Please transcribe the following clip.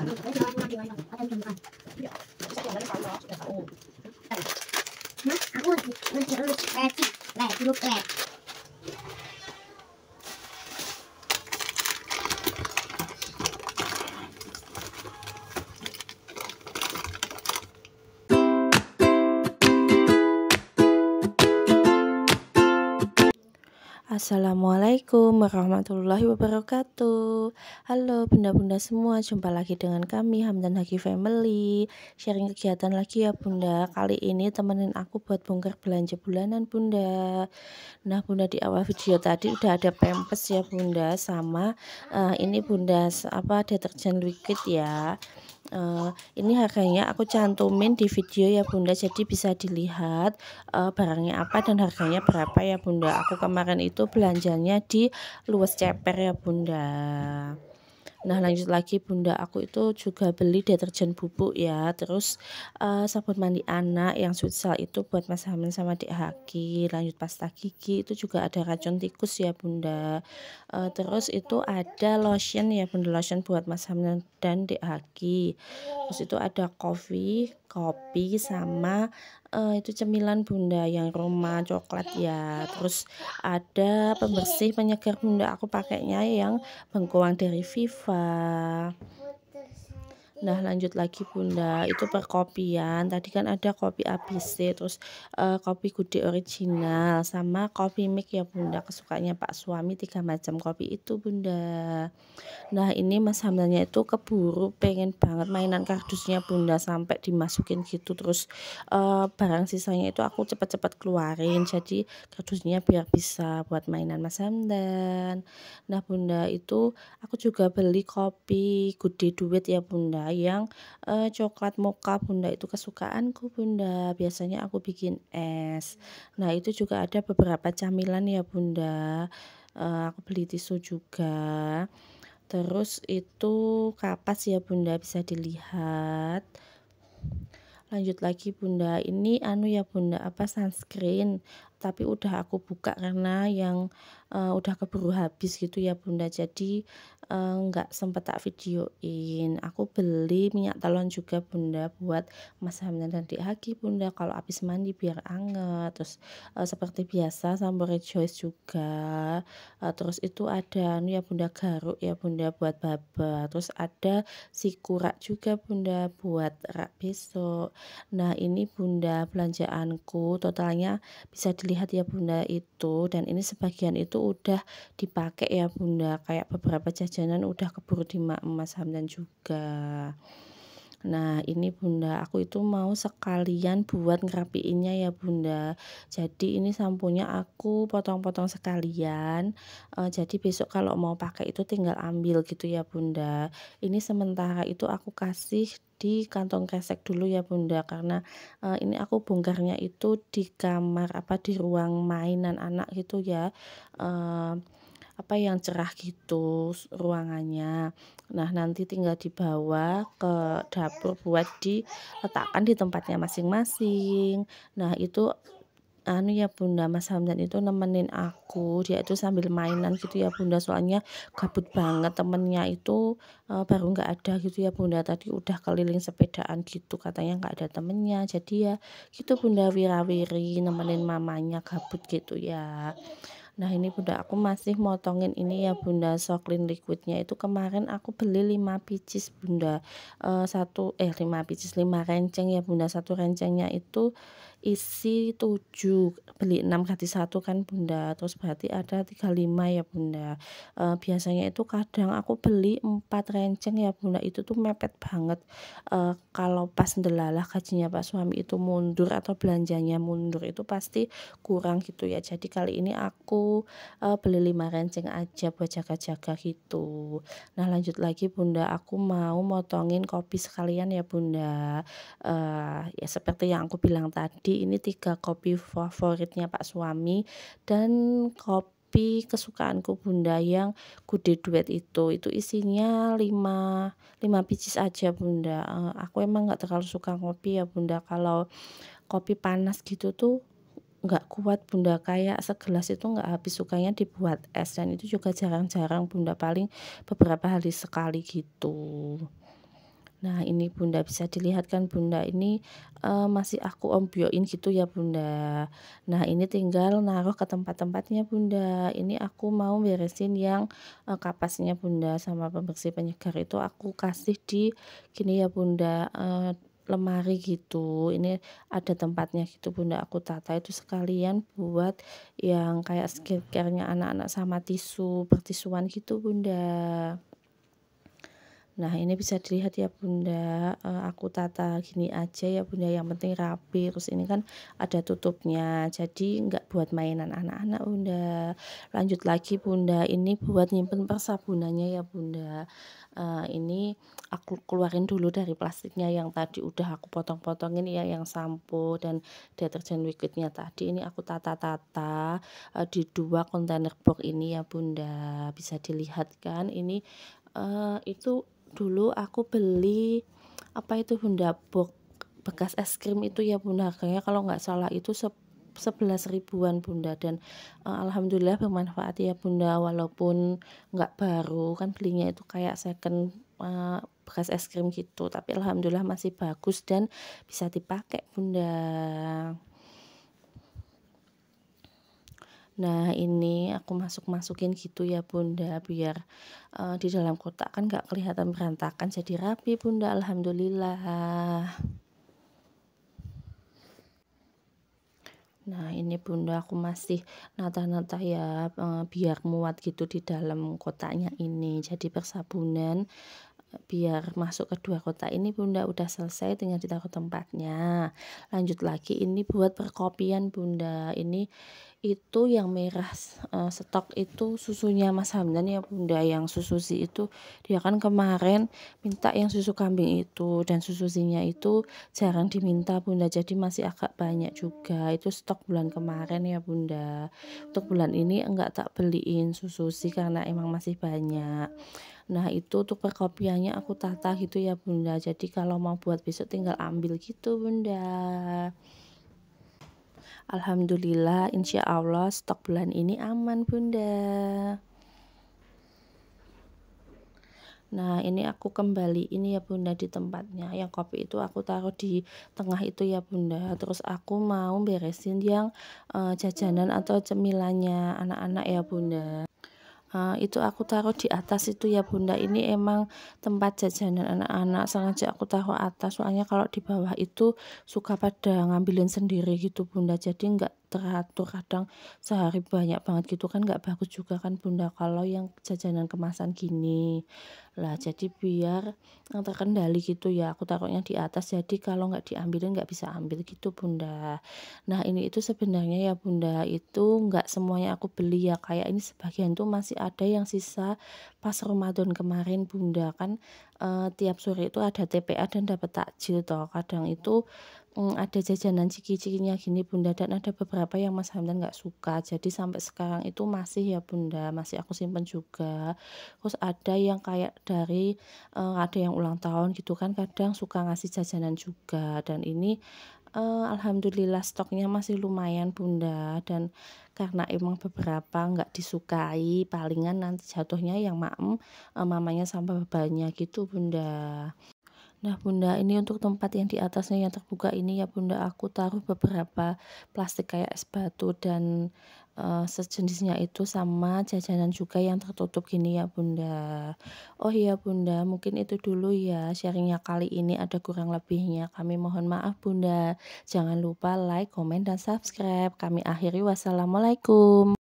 Mas, aku ngerti lecik, dulu lek. Assalamualaikum warahmatullahi wabarakatuh. Halo bunda-bunda semua, jumpa lagi dengan kami Hamdan Haki Family. Sharing kegiatan lagi ya bunda. Kali ini temenin aku buat bongkar belanja bulanan bunda. Nah bunda, di awal video tadi udah ada pempes ya bunda, sama ini bunda deterjen liquid ya. Ini harganya aku cantumin di video ya bunda, jadi bisa dilihat barangnya apa dan harganya berapa ya bunda. Aku kemarin itu belanjanya di Luas Ceper ya bunda. Nah lanjut lagi bunda, aku itu juga beli deterjen bubuk ya, terus sabun mandi anak yang Sudsal itu buat Mas Hamdan sama Dek Haki. Lanjut pasta gigi itu juga ada racun tikus ya bunda. Terus itu ada lotion ya bunda, lotion buat Mas Hamdan dan Dek Haki. Terus itu ada kopi sama itu cemilan bunda yang Roma coklat ya. Terus ada pembersih penyegar bunda, aku pakainya yang bengkoang dari Viva. Nah lanjut lagi bunda, itu perkopian tadi kan ada kopi ABC, terus kopi Gude original sama kopi mix ya bunda, kesukaannya Pak suami 3 macam kopi itu bunda. Nah ini Mas Hamdannya itu keburu pengen banget mainan kardusnya bunda, sampai dimasukin gitu, terus barang sisanya itu aku cepet-cepet keluarin, jadi kardusnya biar bisa buat mainan Mas Hamdan. Nah bunda, itu aku juga beli kopi Gude Duet ya bunda, yang coklat mocha bunda, itu kesukaanku bunda, biasanya aku bikin es. Nah itu juga ada beberapa camilan ya bunda, aku beli tisu juga. Terus itu kapas ya bunda, bisa dilihat. Lanjut lagi bunda, ini ya bunda, sunscreen, tapi udah aku buka karena yang udah keburu habis gitu ya bunda, jadi nggak sempet tak videoin. Aku beli minyak telon juga bunda buat Mas Hamdan dan Dek Haki bunda, kalau habis mandi biar anget. Terus seperti biasa sambal rejoice juga. Terus itu ada ya bunda, garuk ya bunda buat baba. Terus ada sikurak juga bunda buat rak besok. Nah ini bunda belanjaanku totalnya bisa dilihat ya bunda itu, dan ini sebagian itu udah dipakai ya bunda, kayak beberapa jajanan udah keburu di Mas Hamdan juga. Nah ini bunda, aku itu mau sekalian buat ngerapiinnya ya bunda, jadi ini samponya aku potong-potong sekalian, jadi besok kalau mau pakai itu tinggal ambil gitu ya bunda. Ini sementara itu aku kasih di kantong kresek dulu ya bunda, karena ini aku bongkarnya itu di kamar di ruang mainan anak gitu ya, yang cerah gitu ruangannya. Nah nanti tinggal dibawa ke dapur buat diletakkan di tempatnya masing-masing. Nah itu ya bunda, Mas Hamdan itu nemenin aku, dia itu sambil mainan gitu ya bunda, soalnya gabut banget, temennya itu baru nggak ada gitu ya bunda, tadi udah keliling sepedaan gitu, katanya nggak ada temennya, jadi ya gitu bunda, wirawiri nemenin mamanya gabut gitu ya. Nah ini bunda, aku masih motongin ini ya bunda, soklin liquidnya itu kemarin aku beli 5 pieces bunda, 5 renceng ya bunda, satu rencengnya itu isi 7, beli 6 gratis 1 kan bunda, terus berarti ada 35 ya bunda. Biasanya itu kadang aku beli 4 renceng ya bunda, itu tuh mepet banget. Kalau pas ndelalah gajinya Pak suami itu mundur atau belanjanya mundur, itu pasti kurang gitu ya, jadi kali ini aku beli 5 renceng aja buat jaga-jaga gitu. Nah lanjut lagi bunda, aku mau motongin kopi sekalian ya bunda. Ya seperti yang aku bilang tadi, ini 3 kopi favoritnya Pak suami dan kopi kesukaanku bunda yang Gude Duet itu isinya 5 biji aja bunda. Aku emang nggak terlalu suka ngopi ya bunda, kalau kopi panas gitu tuh nggak kuat bunda, kayak segelas itu nggak habis, sukanya dibuat es, dan itu juga jarang-jarang bunda, paling beberapa hari sekali gitu. Nah, ini Bunda bisa dilihat kan Bunda ini, masih aku ombyoin gitu ya Bunda. Nah, ini tinggal naruh ke tempat-tempatnya Bunda. Ini aku mau beresin yang, kapasnya Bunda sama pembersih penyegar itu aku kasih di gini ya Bunda, lemari gitu. Ini ada tempatnya gitu Bunda, aku tata itu sekalian buat yang kayak skincare-nya anak-anak sama tisu, pertisuan gitu Bunda. Nah, ini bisa dilihat ya Bunda, aku tata gini aja ya Bunda, yang penting rapi, terus ini kan ada tutupnya, jadi nggak buat mainan anak-anak Bunda. Lanjut lagi Bunda, ini buat nyimpen persabunannya ya Bunda. Ini aku keluarin dulu dari plastiknya yang tadi udah aku potong-potongin ya, yang sampo dan deterjen liquidnya tadi, ini aku tata-tata, di 2 kontainer box ini ya Bunda. Bisa dilihat kan, ini, itu dulu aku beli, apa itu Bunda, box bekas es krim itu ya Bunda, harganya kalau nggak salah itu 11 ribuan Bunda dan, alhamdulillah bermanfaat ya Bunda, walaupun nggak baru, kan belinya itu kayak second, bekas es krim gitu, tapi alhamdulillah masih bagus dan bisa dipakai Bunda. Nah, ini aku masuk-masukin gitu ya Bunda, biar, di dalam kotak kan nggak kelihatan berantakan, jadi rapi Bunda, alhamdulillah. Nah, ini Bunda aku masih nata-nata ya, biar muat gitu di dalam kotaknya ini. Jadi persabunan, biar masuk ke 2 kotak ini Bunda udah selesai, tinggal ditaruh tempatnya. Lanjut lagi ini buat perkopian Bunda, ini itu yang merah, stok itu susunya Mas Hamdan ya Bunda, yang Sususi itu dia kan kemarin minta yang susu kambing itu, dan Sususinya itu jarang diminta Bunda, jadi masih agak banyak juga, itu stok bulan kemarin ya Bunda. Untuk bulan ini enggak tak beliin Sususi karena emang masih banyak. Nah, itu untuk perkopiannya aku tata gitu ya Bunda, jadi kalau mau buat besok tinggal ambil gitu Bunda. Alhamdulillah, insya Allah stok bulan ini aman Bunda. Nah, ini aku kembali ini ya Bunda di tempatnya, yang kopi itu aku taruh di tengah itu ya Bunda, terus aku mau beresin yang, jajanan atau cemilannya anak-anak ya Bunda. Itu aku taruh di atas itu ya Bunda, ini emang tempat jajanan anak-anak, sengaja aku taruh atas, soalnya kalau di bawah itu suka pada ngambilin sendiri gitu Bunda, jadi nggak teratur, kadang sehari banyak banget gitu kan nggak bagus juga kan Bunda, kalau yang jajanan kemasan gini. Lah jadi biar, terkendali gitu ya, aku taruhnya di atas, jadi kalau nggak diambilin nggak bisa ambil gitu Bunda. Nah, ini itu sebenarnya ya Bunda, itu nggak semuanya aku beli ya, kayak ini sebagian tuh masih ada yang sisa pas Ramadan kemarin Bunda, kan, tiap sore itu ada TPA dan dapat takjil toh, kadang itu, ada jajanan ciki-cikinya gini Bunda, dan ada beberapa yang Mas Hamdan nggak suka, jadi sampai sekarang itu masih ya Bunda, masih aku simpen juga. Terus ada yang kayak dari, ada yang ulang tahun gitu kan, kadang suka ngasih jajanan juga, dan ini alhamdulillah stoknya masih lumayan Bunda, dan karena emang beberapa nggak disukai, palingan nanti jatuhnya yang mamanya sama babanya gitu Bunda. Nah Bunda, ini untuk tempat yang di atasnya yang terbuka ini ya Bunda, aku taruh beberapa plastik kayak es batu dan, sejenisnya itu sama jajanan juga yang tertutup gini ya Bunda. Oh iya Bunda, mungkin itu dulu ya sharing kali ini, ada kurang lebihnya kami mohon maaf Bunda. Jangan lupa like, komen, dan subscribe. Kami akhiri, wassalamualaikum.